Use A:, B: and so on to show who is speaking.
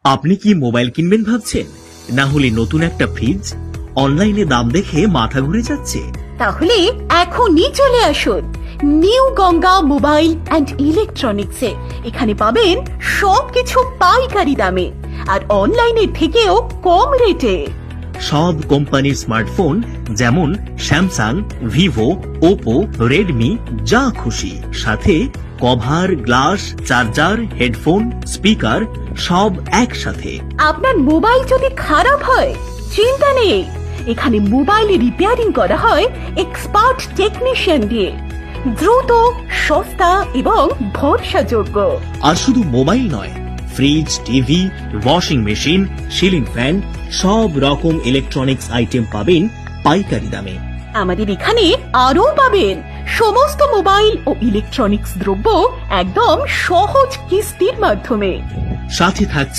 A: আপনি কি মোবাইল কিনবেন ভাবছেন, না হলে নতুন একটা ফ্রিজ? অনলাইনে দাম দেখে মাথা ঘুরে যাচ্ছে?
B: তাহলে এখনই চলে আসুন নিউ গঙ্গা মোবাইল অ্যান্ড ইলেকট্রনিক্সে। এখানে পাবেন সবকিছু পাইকারি দামে আর অনলাইনের থেকেও কম রেটে।
A: সব কোম্পানির স্মার্টফোন যেমন স্যামসাং, ভিভো, ওপো, রেডমি, যা খুশি, সাথে cover, glass, charger, headphone, speaker সব একসাথে।
B: আপনার মোবাইল যদি খারাপ হয় চিন্তা নেই, এখানে মোবাইল রিপেয়ারিং করা হয় এক্সপার্ট টেকনিশিয়ান দিয়ে। দ্রুত, সস্তা এবং ভরসাযোগ্য।
A: আর শুধু মোবাইল নয়, fridge, TV, washing machine, ceiling fan, সব রকম ইলেকট্রনিক্স আইটেম পাবেন পাইকারি দামে।
B: আমাদের এখানে আরও পাবেন সমস্ত মোবাইল ও ইলেকট্রনিক্স দ্রব্য একদম সহজ কিস্তির মাধ্যমে।
A: সাথে থাকছে